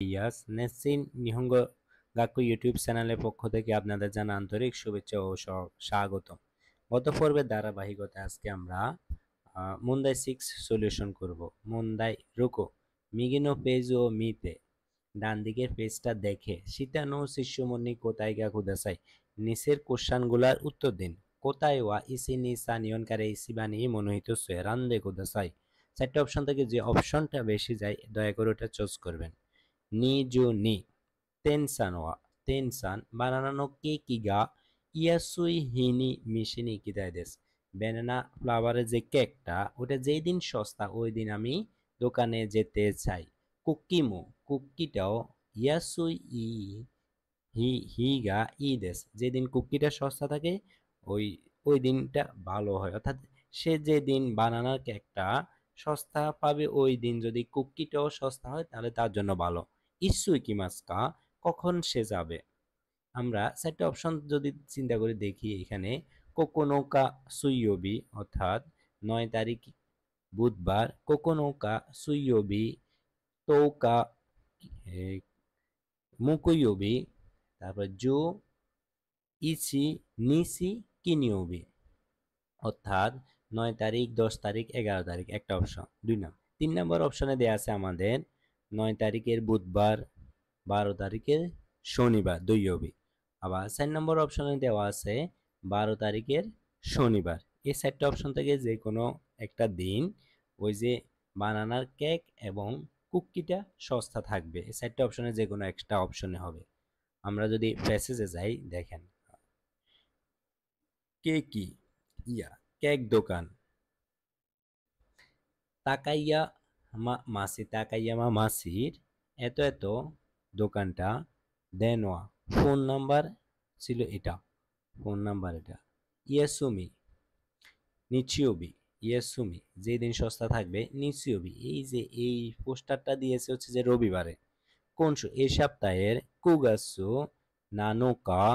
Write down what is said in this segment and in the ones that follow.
ইয়াস নেসিন নিহঙ্গ গাক্কু YouTube চ্যানেলের পক্ষ থেকে আপনাদের জানা আন্তরিক শুভেচ্ছা ও স্বাগত। গত পর্বের ধারাবাহিকতা আজকে আমরা মুন্দাই 6 সলিউশন করব। মুন্দাই রুকো মিগিনো পেজ ও মিতে ডান দিকের পেজটা দেখে শিতানো শিষ্যমণি কোথায় গা কুদাসাই নিচের কোশ্চানগুলার উত্তর দিন। কোথায় ওয়া ইসি নিসা নিয়নকারে ইসিবানি মনোহিত সোয়েরান্দে কুদাসাই। চারটে অপশন থেকে যে অপশনটা বেশি যায় দয়া করে ওটা চুজ করবেন। নিজুনি তেনসান ওয়া তেনসান বানানা নো কেকি গা ইয়াসুই হিনি মিশিনি কিদাই দেস। ব্যানানা ফ্লাওয়ারের যে কেকটা ওটা যেই দিন সস্তা ওই দিন আমি দোকানে যেতে চাই। কুকিমো কুকিটাও ইয়াসুই ই হিগা ই দেস, যেদিন কুকিটা সস্তা থাকে ওই ওই দিনটা ভালো হয়। অর্থাৎ সে যেদিন বানানার কেকটা সস্তা পাবে ওই দিন যদি কুকিটাও সস্তা হয় তাহলে তার জন্য ভালো। ইসুই কিমাস্কা কখন সে যাবে। আমরা চারটে অপশন যদি চিন্তা করে দেখি এখানে কোকোনোকা সুইয়বি অর্থাৎ 9 তারিখ বুধবার, কোকোনোকা সুইয়বি তোকা মুকুইয়বি, তারপর জো ইচি নিসি কিনিওবি অর্থাৎ 9 তারিখ, 10 তারিখ, 11 তারিখ একটা অপশন। 3 নম্বর অপশনে দেওয়া আছে আমাদের 9 তারিখের বুধবার, 12 তারিখের শনিবার দৈয়বী। আবার 4 নম্বর অপশনে দেওয়া আছে 12 তারিখের শনিবার। এই 4টে অপশন থেকে যে কোনো একটা দিন ওই যে বানানার কেক এবং কুকিটা সস্তা থাকবে। এই 4টে অপশনে যে কোনো একটা অপশনে হবে। আমরা যদি প্যাসেজে যাই দেখেন কেকি ইয়া কেক দোকান তাকাইয়া মাসি তাকাইয়ামা মাসির এত এত দোকানটা দেনোয়া ফোন নাম্বার ছিল এটা, ফোন নাম্বার এটা। ইয়াসুমি নিচিওবি ইয়াসুমি যেদিন সস্তা থাকবে নিচিওবি, এই যে এই পোস্টারটা দিয়েছে হচ্ছে যে রবিবারে। কোন এই সপ্তাহের কুগাসু নানোকা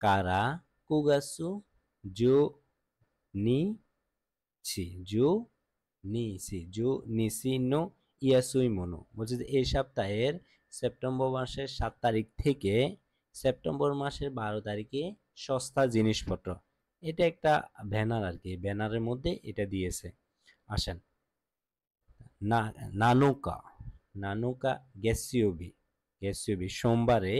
কারা কুগাসু জো নি ছি জো নিসি জো নিসি নো ইয়াসুই মনো বলছে যে এই সপ্তাহের সেপ্টেম্বর মাসের 7 তারিখ থেকে সেপ্টেম্বর মাসের 12 তারিখে সস্তা জিনিসপত্র। এটা একটা ব্যানার আর কি, ব্যানারের মধ্যে এটা দিয়েছে। আসেন না নানুকা নানুকা গ্যাসিওবি গ্যাসিওবি সোমবারে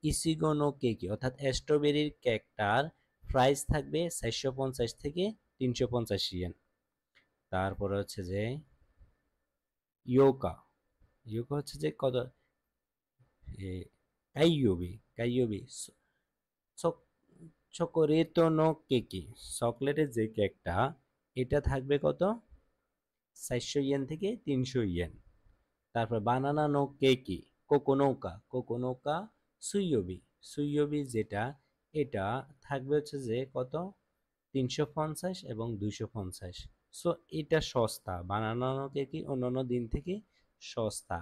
ইসিগোনো কেকি অর্থাৎ স্ট্রবেরির কেকটার প্রাইস থাকবে 450 থেকে 350 ইয়েন। তারপরে হচ্ছে যে ইয়োকা ইয়োকা হচ্ছে যে কত কাইয়োবি কাইয়োবি চকোরেতো নো কেকি চকলেটের যে কেকটা এটা থাকবে কত 400 ইয়েন থেকে 300 ইয়েন। তারপর বানানা নো কেকি কোকোনোকা কোকোনোকা সুইয়বি সুইয়বি যেটা এটা থাকবে হচ্ছে যে কত 350 এবং 250। সো এটা সস্তা, বানানো কেকি অন্যান্য দিন থেকে সস্তা।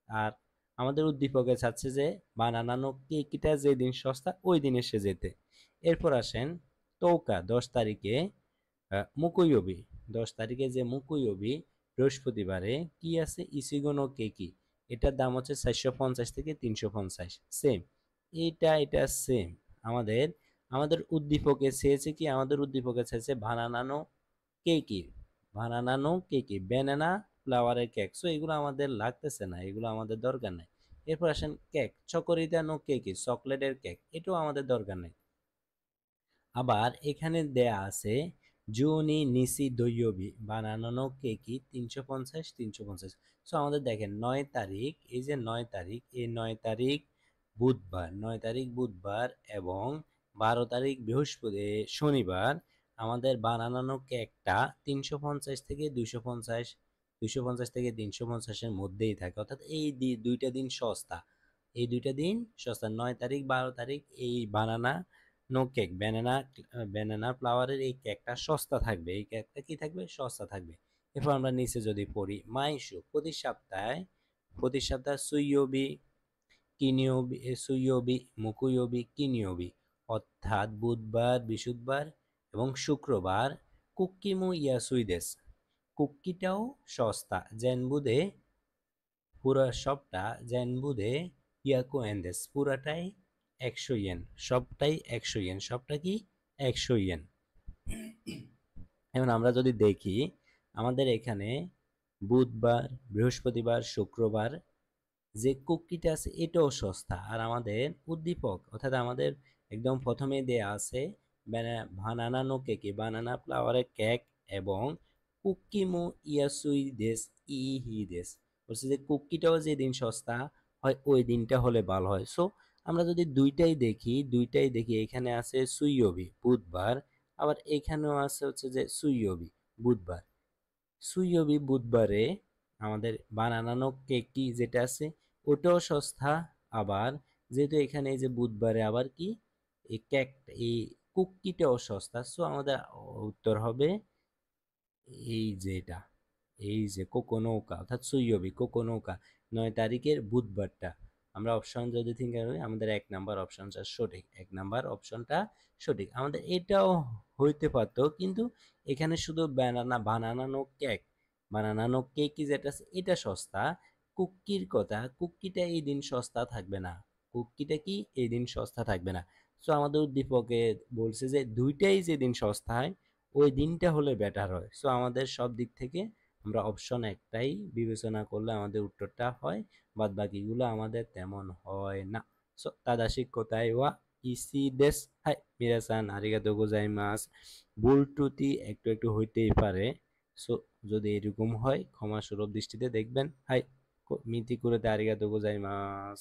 আর আমাদের উদ্দীপকে চাচ্ছে যে বানানো কেকিটা যেদিন সস্তা ওই দিন এসে যেতে। এরপর আসেন তৌকা 10 তারিখে মুকুইয়বি 10 তারিখে যে মুকুইয়বি বৃহস্পতিবারে কি আছে ইসিগোনো কেকি এটার দাম হচ্ছে 450 থেকে 350 সেম। এটা সেম। আমাদের আমাদের উদ্দীপকে চেয়েছে কি, আমাদের উদ্দীপকে চেয়েছে বানানো কেকি বানানো কেকি ব্যানানা ফ্লাওয়ারের কেক। সো এগুলো আমাদের লাগতেছে না, এগুলো আমাদের দরকার নাই। এরপর আসেন কেক চকোরিদানো কেকি চকলেটের কেক, এটাও আমাদের দরকার নেই। আবার এখানে দেয়া আছে জুনি নিসি দৈয়বি বানানো কেকি 350 350। সো আমাদের দেখেন 9 তারিখ, এই যে 9 তারিখ, এই 9 তারিখ বুধবার, 9 তারিখ বুধবার এবং 12 তারিখ বৃহস্পতি শনিবার আমাদের বানানো কেকটা 350 থেকে 250 250 থেকে 350-এর মধ্যেই থাকে। অর্থাৎ এই দুইটা দিন সস্তা, এই দুইটা দিন সস্তা 9 তারিখ 12 তারিখ এই বানানা নো কেক ব্যানানা ফ্লাওয়ারের এই কেকটা সস্তা থাকবে, এই কেকটা কি থাকবে সস্তা থাকবে। এরপর আমরা নিচে যদি পড়ি মাইশু প্রতি সপ্তাহে সুইয়বি কিনিওবি সুইয়বি মুকুইয়বি কিনিওবি অর্থাৎ বুধবার বৃহস্পতিবার এবং শুক্রবার কুক্কিমু ইয়াসুইদেস কুক্কিটাও সস্তা জেনবুদে পুরো সবটা জেনবুদে ইয়াকো এন্দেস, পুরাটাই 100 ইয়েন, সবটাই 100 ইয়েন, সবটা কি 100 ইয়েন। এখন আমরা যদি দেখি আমাদের এখানে বুধবার, বৃহস্পতিবার, শুক্রবার যে কুকিটা আছে এটাও সস্তা, আর আমাদের উদ্দীপক অর্থাৎ আমাদের একদম প্রথমে দেয়া আছে বানানা নো কেকে, বানানা ফ্লাওয়ারের কেক এবং কুকিমো ইয়াসুই দেস ই হি দেস, বলছে যে কুকিটাও যেদিন সস্তা হয় ওই দিনটা হলে ভালো হয়। সো আমরা যদি দুইটাই দেখি এখানে আছে সুইয়বি বুধবার, আবার এখানেও আছে হচ্ছে যে সুইয়বি বুধবার। সুইয়বি বুধবারে আমাদের বানানো কেকটি যেটা আছে ওটাও সস্তা, আবার যেহেতু এখানে এই যে বুধবারে আবার কি এই কেক এই কুকিটাও সস্তা। সো আমাদের উত্তর হবে এই যে এটা, এই যে কোকোনৌকা অর্থাৎ সুইয়বি কোকোনৌকা 9 তারিখের বুধবারটা। আমরা অপশন যদি থিঙ্ক করি আমাদের 1 নাম্বার অপশনটা সঠিক, 1 নাম্বার অপশনটা সঠিক। আমাদের এটাও হইতে পারতো, কিন্তু এখানে শুধু বানানো কেক, বানানো কেক যেটা আছে এটা সস্তা। কুকির কথা, কুকিটা এই দিন সস্তা থাকবে না, কুকিটা কি এই দিন সস্তা থাকবে না। সো আমাদের উদ্দীপকে বলছে যে দুইটাই যেদিন সস্তা হয় ওই দিনটা হলে বেটার হয়। সো আমাদের সব দিক থেকে আমরা অপশন একটাই বিবেচনা করলে আমাদের উত্তরটা হয়, বাদ বাকিগুলো আমাদের তেমন হয় না। সো তাদাশি কোথায় ওয়া ইসি দেশ। হাই মিরাসান আরিগাতো গোজাইমাস। ভুল ত্রুটি একটু একটু হইতেই পারে। সো যদি এরকম হয় ক্ষমা সুলভ দৃষ্টিতে দেখবেন। হাই মিতি কুরেতে আরিগাতো গোজাইমাস।